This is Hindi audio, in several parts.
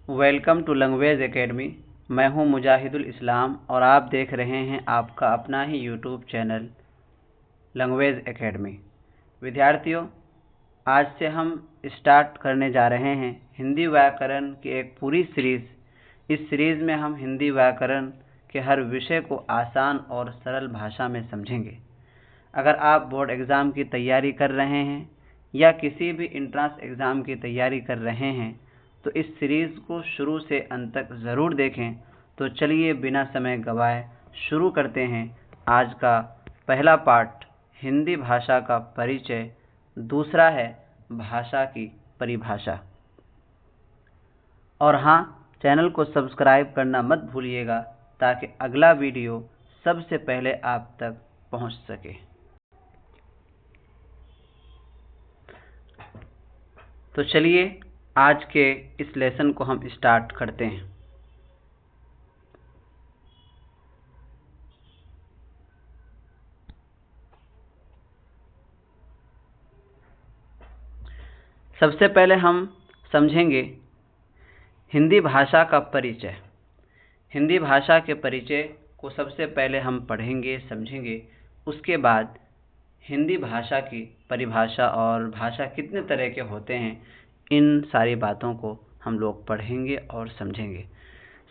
Welcome to language academy. मैं हूं मुजाहिदुल इस्लाम और आप देख रहे हैं आपका अपना ही यूट्यूब चैनल लैंग्वेज एकेडमी। विद्यार्थियों, आज से हम स्टार्ट करने जा रहे हैं हिंदी व्याकरण की एक पूरी सीरीज़। इस सीरीज़ में हम हिंदी व्याकरण के हर विषय को आसान और सरल भाषा में समझेंगे। अगर आप बोर्ड एग्ज़ाम की तैयारी कर रहे हैं या किसी भी इंट्रांस एग्ज़ाम की तैयारी कर रहे हैं तो इस सीरीज़ को शुरू से अंत तक ज़रूर देखें। तो चलिए बिना समय गवाए शुरू करते हैं आज का पहला पार्ट, हिंदी भाषा का परिचय। दूसरा है भाषा की परिभाषा। और हाँ, चैनल को सब्सक्राइब करना मत भूलिएगा ताकि अगला वीडियो सबसे पहले आप तक पहुंच सके। तो चलिए आज के इस लेसन को हम स्टार्ट करते हैं। सबसे पहले हम समझेंगे हिंदी भाषा का परिचय। हिंदी भाषा के परिचय को सबसे पहले हम पढ़ेंगे, समझेंगे। उसके बाद हिंदी भाषा की परिभाषा और भाषा कितने तरह के होते हैं, इन सारी बातों को हम लोग पढ़ेंगे और समझेंगे।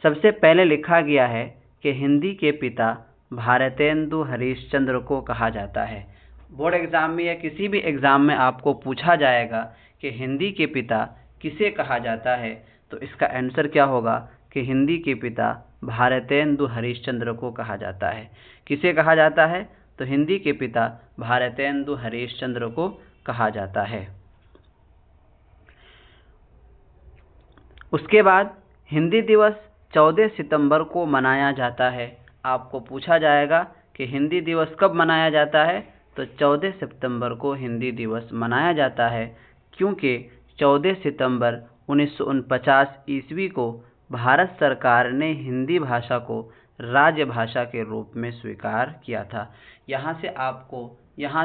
सबसे पहले लिखा गया है कि हिंदी के पिता भारतेंदु हरिश्चंद्र को कहा जाता है। बोर्ड एग्ज़ाम में या किसी भी एग्ज़ाम में आपको पूछा जाएगा कि हिंदी के पिता किसे कहा जाता है, तो इसका आंसर क्या होगा कि हिंदी के पिता भारतेंदु हरिश्चंद्र को कहा जाता है। किसे कहा जाता है? तो हिंदी के पिता भारतेंदु हरिश्चंद्र को कहा जाता है। उसके बाद हिंदी दिवस 14 सितंबर को मनाया जाता है। आपको पूछा जाएगा कि हिंदी दिवस कब मनाया जाता है, तो 14 सितंबर को हिंदी दिवस मनाया जाता है, क्योंकि 14 सितंबर 1949 ईस्वी को भारत सरकार ने हिंदी भाषा को राज्य भाषा के रूप में स्वीकार किया था। यहाँ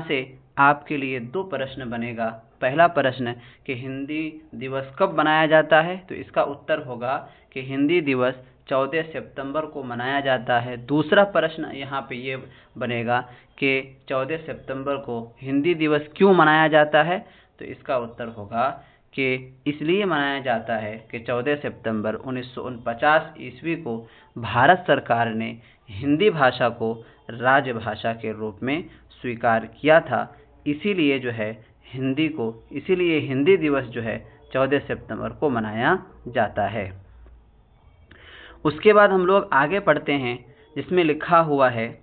से आपके लिए दो प्रश्न बनेगा। पहला प्रश्न कि हिंदी दिवस कब मनाया जाता है, तो इसका उत्तर होगा कि हिंदी दिवस 14 सितंबर को मनाया जाता है। दूसरा प्रश्न यहाँ पे ये बनेगा कि 14 सितंबर को हिंदी दिवस क्यों मनाया जाता है, तो इसका उत्तर होगा कि इसलिए मनाया जाता है कि 14 सितंबर 1949 ईस्वी को भारत सरकार ने हिंदी भाषा को राजभाषा के रूप में स्वीकार किया था। इसीलिए हिंदी दिवस 14 सितंबर को मनाया जाता है। उसके बाद हम लोग आगे पढ़ते हैं, जिसमें लिखा हुआ है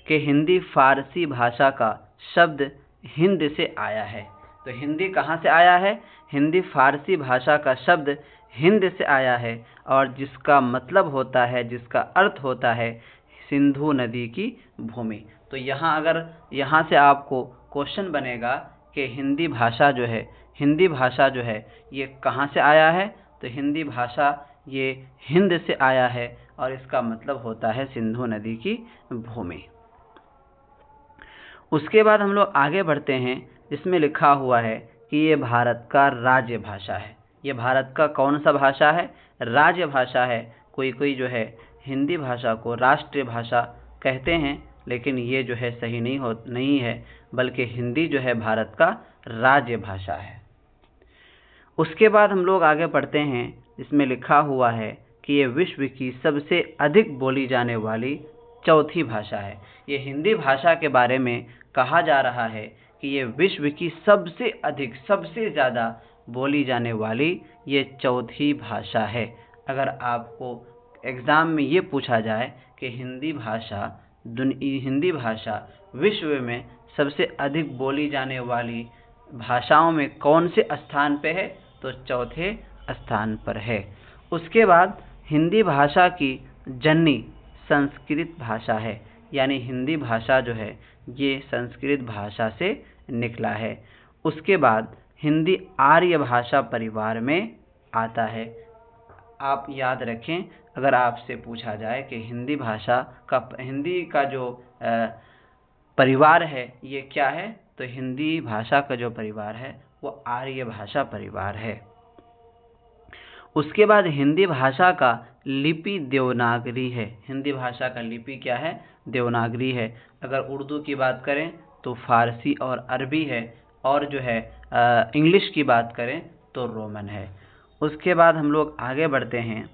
कि हिंदी फारसी भाषा का शब्द हिंद से आया है। तो हिंदी कहाँ से आया है? हिंदी फारसी भाषा का शब्द हिंद से आया है, और जिसका मतलब होता है, जिसका अर्थ होता है सिंधु नदी की भूमि। तो यहाँ से आपको क्वेश्चन बनेगा कि हिंदी भाषा ये कहाँ से आया है, तो हिंदी भाषा ये हिंद से आया है और इसका मतलब होता है सिंधु नदी की भूमि। उसके बाद हम लोग आगे बढ़ते हैं, जिसमें लिखा हुआ है कि ये भारत का राज्य भाषा है। ये भारत का कौन सा भाषा है? राज्य भाषा है। कोई हिंदी भाषा को राष्ट्रीय भाषा कहते हैं, लेकिन ये सही नहीं है, बल्कि हिंदी भारत का राज्य भाषा है। उसके बाद हम लोग आगे पढ़ते हैं, जिसमें लिखा हुआ है कि ये विश्व की सबसे अधिक बोली जाने वाली चौथी भाषा है। ये हिंदी भाषा के बारे में कहा जा रहा है कि ये विश्व की सबसे ज़्यादा बोली जाने वाली ये चौथी भाषा है। अगर आपको एग्ज़ाम में ये पूछा जाए कि हिंदी भाषा विश्व में सबसे अधिक बोली जाने वाली भाषाओं में कौन से स्थान पे है, तो चौथे स्थान पर है। उसके बाद हिंदी भाषा की जननी संस्कृत भाषा है, यानी हिंदी भाषा ये संस्कृत भाषा से निकला है। उसके बाद हिंदी आर्य भाषा परिवार में आता है। आप याद रखें, अगर आपसे पूछा जाए कि हिंदी का जो परिवार है ये क्या है, तो हिंदी भाषा का जो परिवार है वो आर्य भाषा परिवार है। उसके बाद हिंदी भाषा का लिपि देवनागरी है। हिंदी भाषा का लिपि क्या है? देवनागरी है। अगर उर्दू की बात करें तो फारसी और अरबी है, और जो है इंग्लिश की बात करें तो रोमन है। उसके बाद हम लोग आगे बढ़ते हैं।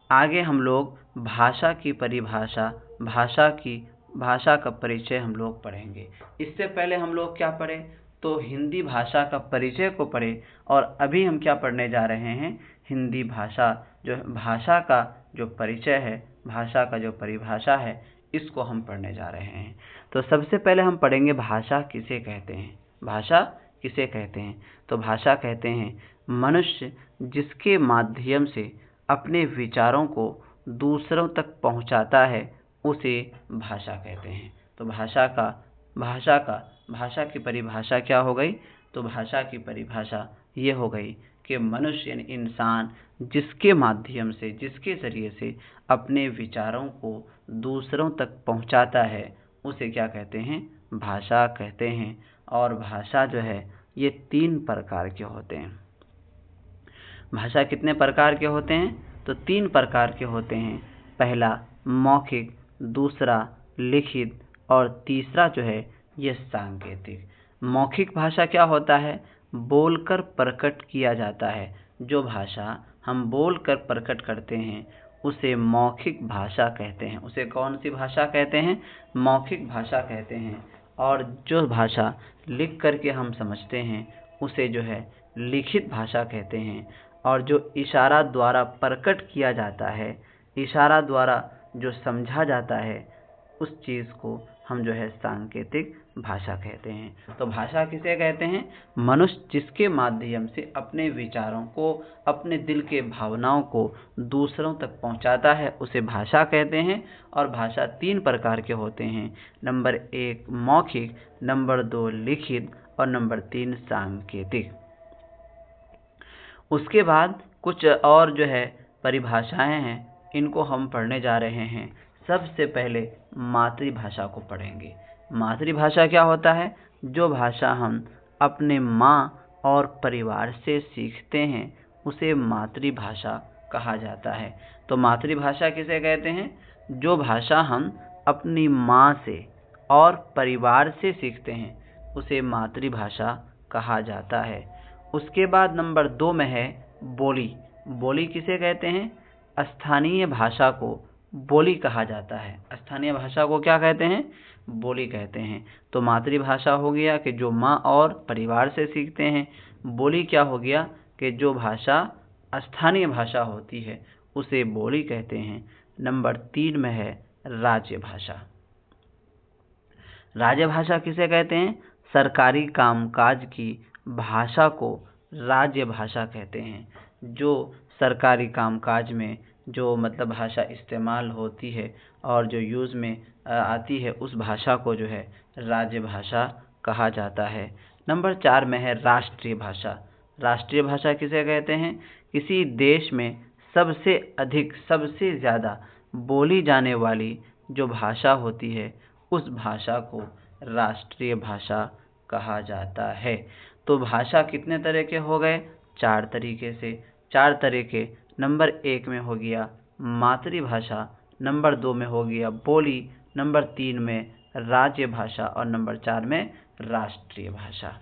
आगे हम लोग भाषा की परिभाषा, भाषा का परिचय हम लोग पढ़ेंगे। इससे पहले हम लोग क्या पढ़े? तो हिंदी भाषा का परिचय को पढ़े, और अभी हम क्या पढ़ने जा रहे हैं? हिंदी भाषा, जो भाषा का जो परिचय है, भाषा का जो परिभाषा है, इसको हम पढ़ने जा रहे हैं। तो सबसे पहले हम पढ़ेंगे भाषा किसे कहते हैं। भाषा किसे कहते हैं? तो भाषा कहते हैं मनुष्य जिसके माध्यम से अपने विचारों को दूसरों तक पहुंचाता है, उसे भाषा कहते हैं। तो भाषा की परिभाषा क्या हो गई? तो भाषा की परिभाषा ये हो गई कि मनुष्य यानी इंसान जिसके माध्यम से, जिसके ज़रिए से अपने विचारों को दूसरों तक पहुंचाता है, उसे क्या कहते हैं? भाषा कहते हैं। और भाषा जो है ये 3 प्रकार के होते हैं। भाषा कितने प्रकार के होते हैं? तो 3 प्रकार के होते हैं। पहला मौखिक, दूसरा लिखित, और तीसरा जो है ये सांकेतिक। मौखिक भाषा क्या होता है? बोलकर प्रकट किया जाता है। जो भाषा हम बोलकर प्रकट करते हैं उसे मौखिक भाषा कहते हैं। उसे कौन सी भाषा कहते हैं? मौखिक भाषा कहते हैं। और जो भाषा लिख करके हम समझते हैं उसे जो है लिखित भाषा कहते हैं। और जो इशारा द्वारा प्रकट किया जाता है, इशारा द्वारा जो समझा जाता है, उस चीज़ को हम जो है सांकेतिक भाषा कहते हैं। तो भाषा किसे कहते हैं? मनुष्य जिसके माध्यम से अपने विचारों को, अपने दिल के भावनाओं को दूसरों तक पहुंचाता है, उसे भाषा कहते हैं। और भाषा 3 प्रकार के होते हैं। नंबर 1 मौखिक, नंबर 2 लिखित, और नंबर 3 सांकेतिक। उसके बाद कुछ और जो है परिभाषाएं हैं, इनको हम पढ़ने जा रहे हैं। सबसे पहले मातृभाषा को पढ़ेंगे। मातृभाषा क्या होता है? जो भाषा हम अपने माँ और परिवार से सीखते हैं उसे मातृभाषा कहा जाता है। तो मातृभाषा किसे कहते हैं? जो भाषा हम अपनी माँ से और परिवार से सीखते हैं उसे मातृभाषा कहा जाता है। उसके बाद नंबर 2 में है बोली। बोली किसे कहते हैं? स्थानीय भाषा को बोली कहा जाता है। स्थानीय भाषा को क्या कहते हैं? बोली कहते हैं। तो मातृभाषा हो गया कि जो माँ और परिवार से सीखते हैं। बोली क्या हो गया? कि जो भाषा स्थानीय भाषा होती है उसे बोली कहते हैं। नंबर 3 में है राज्य भाषा। राज्य भाषा किसे कहते हैं? सरकारी कामकाज की भाषा को राज्य भाषा कहते हैं। जो सरकारी कामकाज में जो मतलब भाषा इस्तेमाल होती है और जो यूज़ में आती है, उस भाषा को जो है राज्य भाषा कहा जाता है। नंबर 4 में है राष्ट्रीय भाषा। राष्ट्रीय भाषा किसे कहते हैं? किसी देश में सबसे अधिक, सबसे ज़्यादा बोली जाने वाली जो भाषा होती है, उस भाषा को राष्ट्रीय भाषा कहा जाता है। तो भाषा कितने तरह के हो गए? 4 तरीके से। 4 तरीके। नंबर 1 में हो गया मातृभाषा, नंबर 2 में हो गया बोली, नंबर 3 में राज्य भाषा, और नंबर 4 में राष्ट्रीय भाषा।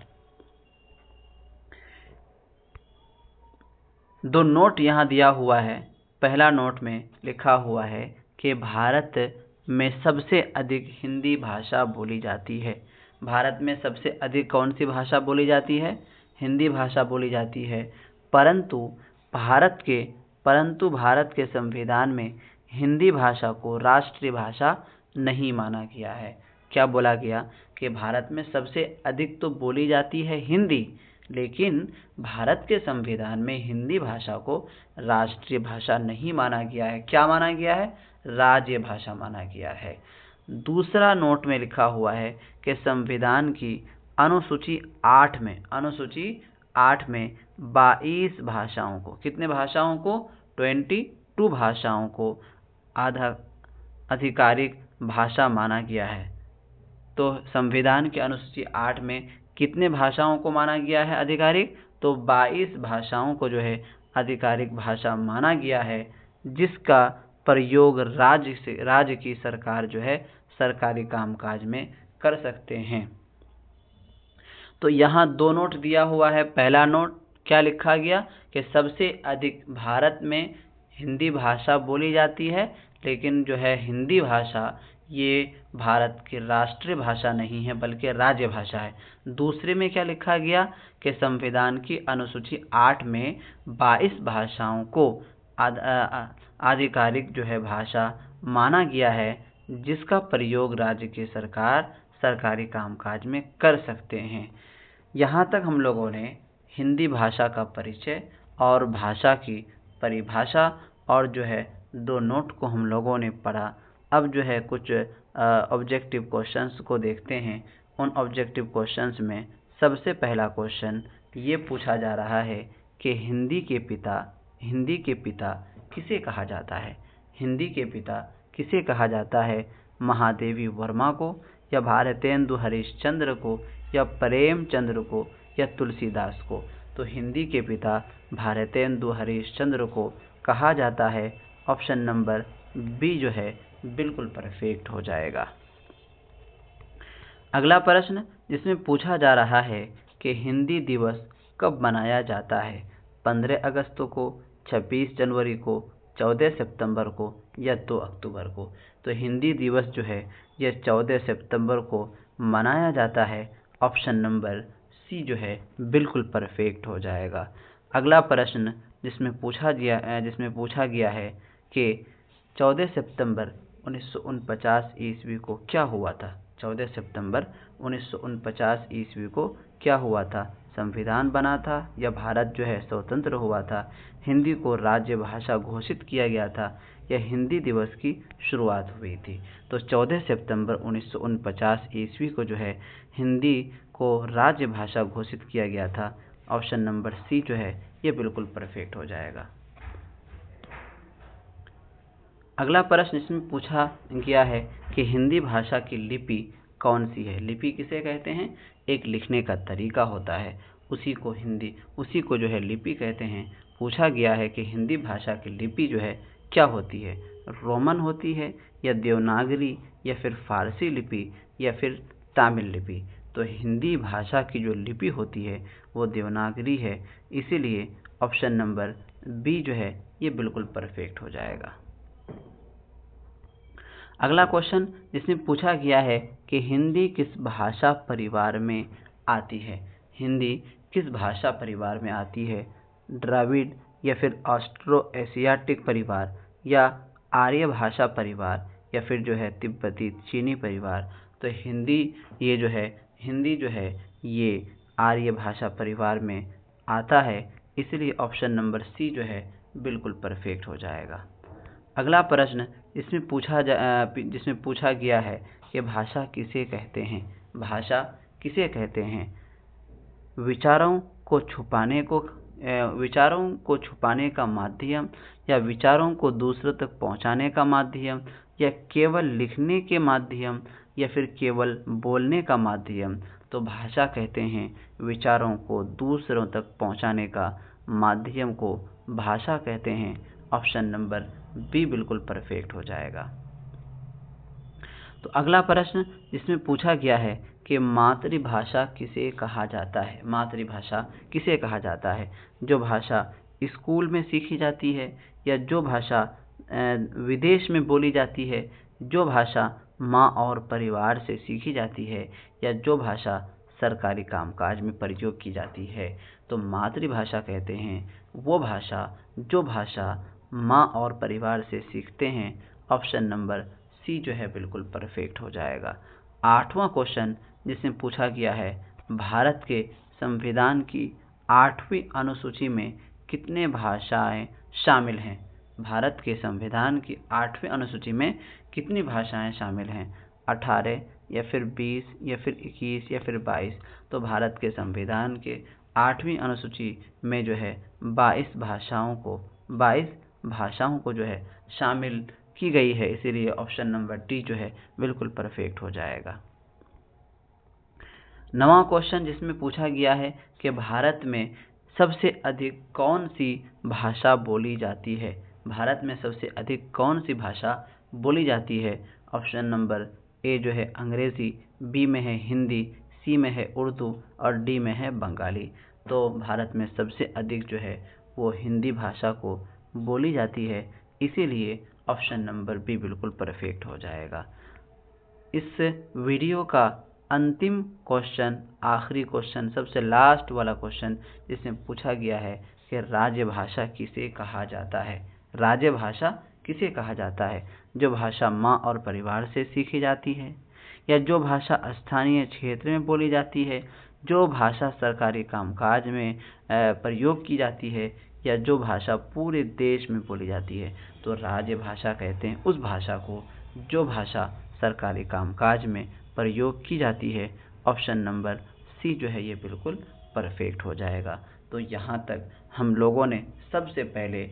2 नोट यहाँ दिया हुआ है। पहला नोट में लिखा हुआ है कि भारत में सबसे अधिक हिंदी भाषा बोली जाती है। भारत में सबसे अधिक कौन सी भाषा बोली जाती है? हिंदी भाषा बोली जाती है। परंतु भारत के संविधान में हिंदी भाषा को राष्ट्रीय भाषा नहीं माना गया है। क्या बोला गया? कि भारत में सबसे अधिक तो बोली जाती है हिंदी, लेकिन भारत के संविधान में हिंदी भाषा को राष्ट्रीय भाषा नहीं माना गया है। क्या माना गया है? राज्य भाषा माना गया है। दूसरा नोट में लिखा हुआ है कि संविधान की अनुसूची 8 में 22 भाषाओं को, कितने भाषाओं को? 22 भाषाओं को आधिकारिक भाषा माना गया है। तो संविधान की अनुसूची 8 में कितने भाषाओं को माना गया है आधिकारिक? तो 22 भाषाओं को जो है आधिकारिक भाषा माना गया है जिसका प्रयोग राज्य की सरकार जो है सरकारी कामकाज में कर सकते हैं। तो यहाँ 2 नोट दिया हुआ है। पहला नोट क्या लिखा गया कि सबसे अधिक भारत में हिंदी भाषा बोली जाती है, लेकिन जो है हिंदी भाषा ये भारत की राष्ट्रीय भाषा नहीं है बल्कि राज्य भाषा है। दूसरे में क्या लिखा गया कि संविधान की अनुसूची 8 में 22 भाषाओं को आधिकारिक जो है भाषा माना गया है जिसका प्रयोग राज्य की सरकार सरकारी कामकाज में कर सकते हैं। यहाँ तक हम लोगों ने हिंदी भाषा का परिचय और भाषा की परिभाषा और जो है 2 नोट को हम लोगों ने पढ़ा। अब जो है कुछ ऑब्जेक्टिव क्वेश्चंस को देखते हैं। उन ऑब्जेक्टिव क्वेश्चंस में सबसे पहला क्वेश्चन ये पूछा जा रहा है कि हिंदी के पिता किसे कहा जाता है। हिंदी के पिता किसे कहा जाता है, महादेवी वर्मा को या भारतेंदु हरिश्चंद्र को या प्रेमचंद्र को या तुलसीदास को। तो हिंदी के पिता भारतेंदु हरिश्चंद्र को कहा जाता है। ऑप्शन नंबर बी जो है बिल्कुल परफेक्ट हो जाएगा। अगला प्रश्न जिसमें पूछा जा रहा है कि हिंदी दिवस कब मनाया जाता है, 15 अगस्त को, 26 जनवरी को, 14 सितंबर को या 2 अक्टूबर को। तो हिंदी दिवस जो है यह 14 सितंबर को मनाया जाता है। ऑप्शन नंबर सी जो है बिल्कुल परफेक्ट हो जाएगा। अगला प्रश्न जिसमें पूछा गया है कि 14 सितंबर 1949 ईस्वी को क्या हुआ था। 14 सितंबर 1949 ईस्वी को क्या हुआ था, संविधान बना था या भारत जो है स्वतंत्र हुआ था, हिंदी को राज्य भाषा घोषित किया गया था या हिंदी दिवस की शुरुआत हुई थी। तो 14 सितंबर 1949 ईस्वी को जो है हिंदी को राज्य भाषा घोषित किया गया था। ऑप्शन नंबर सी जो है ये बिल्कुल परफेक्ट हो जाएगा। अगला प्रश्न इसमें पूछा गया है कि हिंदी भाषा की लिपि कौन सी है। लिपि किसे कहते हैं, एक लिखने का तरीका होता है, उसी को जो है लिपि कहते हैं। पूछा गया है कि हिंदी भाषा की लिपि जो है क्या होती है, रोमन होती है या देवनागरी या फिर फारसी लिपि या फिर तमिल लिपि। तो हिंदी भाषा की जो लिपि होती है वो देवनागरी है, इसीलिए ऑप्शन नंबर बी जो है ये बिल्कुल परफेक्ट हो जाएगा। अगला क्वेश्चन जिसमें पूछा गया है कि हिंदी किस भाषा परिवार में आती है। हिंदी किस भाषा परिवार में आती है, द्रविड़ या फिर ऑस्ट्रो एशियाटिक परिवार या आर्य भाषा परिवार या फिर जो है तिब्बती चीनी परिवार। तो हिंदी जो है ये आर्य भाषा परिवार में आता है, इसलिए ऑप्शन नंबर सी जो है बिल्कुल परफेक्ट हो जाएगा। अगला प्रश्न जिसमें पूछा गया है कि भाषा किसे कहते हैं। भाषा किसे कहते हैं, विचारों को छुपाने का माध्यम या विचारों को दूसरों तक पहुंचाने का माध्यम या केवल लिखने के माध्यम या फिर केवल बोलने का माध्यम। तो भाषा कहते हैं विचारों को दूसरों तक पहुंचाने का माध्यम को भाषा कहते हैं। ऑप्शन नंबर बी बिल्कुल परफेक्ट हो जाएगा। तो अगला प्रश्न जिसमें पूछा गया है कि मातृभाषा किसे कहा जाता है। मातृभाषा किसे कहा जाता है, जो भाषा स्कूल में सीखी जाती है या जो भाषा विदेश में बोली जाती है, जो भाषा माँ और परिवार से सीखी जाती है या जो भाषा सरकारी कामकाज में प्रयोग की जाती है। तो मातृभाषा कहते हैं वो भाषा जो भाषा माँ और परिवार से सीखते हैं। ऑप्शन नंबर सी जो है बिल्कुल परफेक्ट हो जाएगा। 8वां क्वेश्चन जिसमें पूछा गया है भारत के संविधान की 8वीं अनुसूची में कितने भाषाएं शामिल हैं। भारत के संविधान की 8वीं अनुसूची में कितनी भाषाएं शामिल हैं, 18 या फिर 20 या फिर 21 या फिर 22। तो भारत के संविधान के 8वीं अनुसूची में जो है 22 भाषाओं को जो है शामिल की गई है, इसीलिए ऑप्शन नंबर डी जो है बिल्कुल परफेक्ट हो जाएगा। 9वां क्वेश्चन जिसमें पूछा गया है कि भारत में सबसे अधिक कौन सी भाषा बोली जाती है? भारत में सबसे अधिक कौन सी भाषा बोली जाती है? ऑप्शन नंबर ए जो है अंग्रेज़ी, बी में है हिंदी, सी में है उर्दू और डी में है बंगाली। तो भारत में सबसे अधिक जो है वो हिंदी भाषा को बोली जाती है, इसीलिए ऑप्शन नंबर बी बिल्कुल परफेक्ट हो जाएगा। इस वीडियो का अंतिम क्वेश्चन, आखिरी क्वेश्चन, सबसे लास्ट वाला क्वेश्चन जिसमें पूछा गया है कि राजभाषा किसे कहा जाता है? राजभाषा किसे कहा जाता है? जो भाषा माँ और परिवार से सीखी जाती है, या जो भाषा स्थानीय क्षेत्र में बोली जाती है, जो भाषा सरकारी कामकाज में प्रयोग की जाती है, या जो भाषा पूरे देश में बोली जाती है? तो राजभाषा कहते हैं उस भाषा को जो भाषा सरकारी कामकाज में प्रयोग की जाती है। ऑप्शन नंबर सी जो है ये बिल्कुल परफेक्ट हो जाएगा। तो यहाँ तक हम लोगों ने सबसे पहले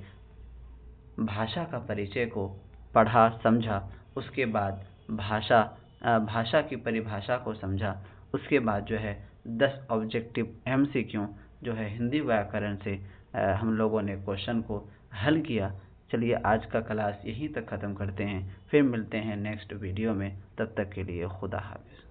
भाषा का परिचय को पढ़ा, समझा, उसके बाद भाषा की परिभाषा को समझा, उसके बाद जो है 10 ऑब्जेक्टिव MCQ जो है हिंदी व्याकरण से हम लोगों ने क्वेश्चन को हल किया। चलिए आज का क्लास यहीं तक ख़त्म करते हैं, फिर मिलते हैं नेक्स्ट वीडियो में। तब तक के लिए खुदा हाफिज़।